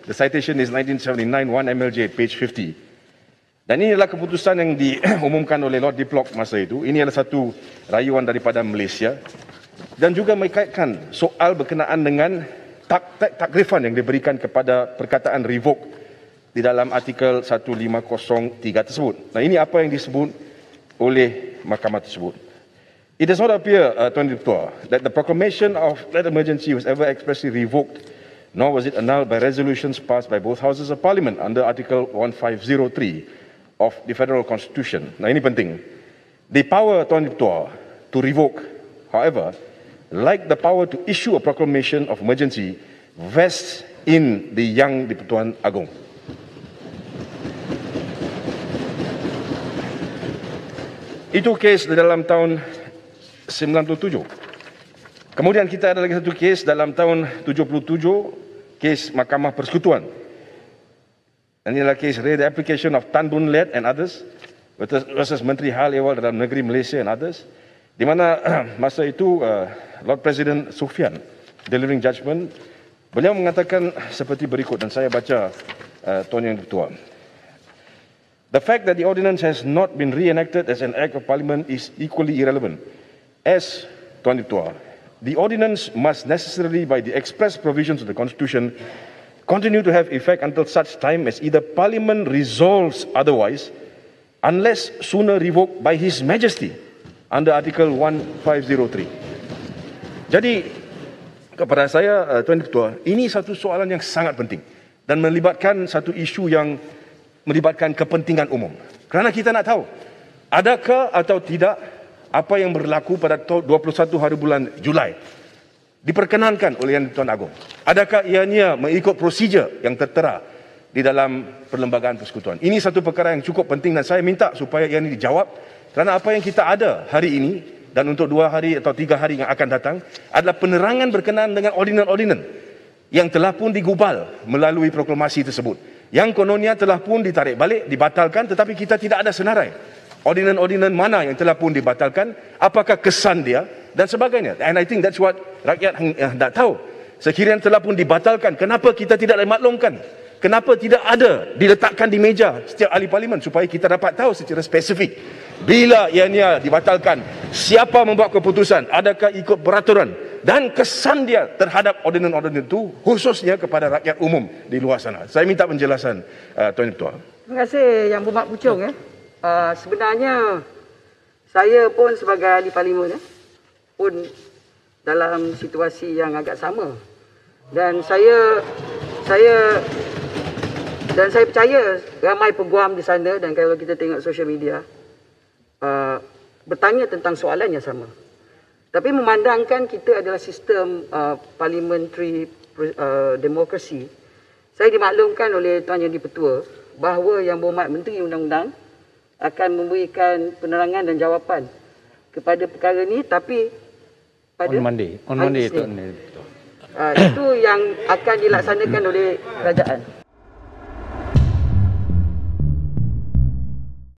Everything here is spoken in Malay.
The citation is 1979 1 MLJ page 50. Dan ini adalah keputusan yang diumumkan oleh Lord Diplock masa itu. Ini adalah satu rayuan daripada Malaysia dan juga mengkaitkan soal berkenaan dengan takrifan yang diberikan kepada perkataan revoke di dalam artikel 1503 tersebut. Nah, ini apa yang disebut oleh mahkamah tersebut. It does not appear, Tuan Ketua, that the proclamation of state emergency was ever expressly revoked, nor was it annulled by resolutions passed by both houses of parliament under article 1503 of the Federal Constitution. Nah, ini penting. The power, Tuan Ketua, to revoke, however, like the power to issue a proclamation of emergency, vests in the Yang di-Pertuan Agong. Itu kes dalam tahun 97. Kemudian kita ada lagi satu kes dalam tahun 77, kes Mahkamah Persekutuan. Dan inilah kes the application of Tan Boon Let and others versus Menteri Hal Ehwal Dalam Negeri Malaysia and others, di mana masa itu Lord President Sufyan delivering judgment, beliau mengatakan seperti berikut, dan saya baca Tuan Yang Ketua. The fact that the ordinance has not been reenacted as an act of parliament is equally irrelevant. As Tuan Ketua, the ordinance must necessarily, by the express provisions of the Constitution, continue to have effect until such time as either Parliament resolves otherwise, unless sooner revoked by His Majesty under Article 1503. Jadi, kepada saya, Tuan Ketua, ini satu soalan yang sangat penting dan melibatkan satu isu yang melibatkan kepentingan umum. Kerana kita nak tahu, adakah atau tidak apa yang berlaku pada 21 hari bulan Julai diperkenankan oleh Yang di-Pertuan Agong? Adakah ianya mengikut prosedur yang tertera di dalam Perlembagaan Persekutuan? Ini satu perkara yang cukup penting dan saya minta supaya ia ini dijawab, kerana apa yang kita ada hari ini dan untuk 2 hari atau 3 hari yang akan datang adalah penerangan berkenaan dengan ordinan-ordinan yang telah pun digubal melalui proklamasi tersebut, yang kononnya telah pun ditarik balik, dibatalkan, tetapi kita tidak ada senarai ordinan-ordinan mana yang telah pun dibatalkan, apakah kesan dia dan sebagainya. And I think that's what rakyat nak tahu. Sekiranya telah pun dibatalkan, kenapa kita tidak dimaklumkan? Kenapa tidak ada diletakkan di meja setiap ahli parlimen supaya kita dapat tahu secara spesifik bila ianya dibatalkan, siapa membuat keputusan, adakah ikut peraturan dan kesan dia terhadap ordinan-ordinan itu khususnya kepada rakyat umum di luar sana. Saya minta penjelasan Tuan Ketua. Terima kasih Yang Berhormat Puchong. Sebenarnya saya pun sebagai ahli parlimen pun dalam situasi yang agak sama, dan saya percaya ramai peguam di sana, dan kalau kita tengok social media bertanya tentang soalan yang sama. Tapi memandangkan kita adalah sistem parliamentary demokrasi, saya dimaklumkan oleh Tuan Yang di-Pertua bahawa Yang Berhormat Menteri Undang-Undang akan memberikan penerangan dan jawapan kepada perkara ini, tapi pada on Monday itu. Itu yang akan dilaksanakan oleh kerajaan.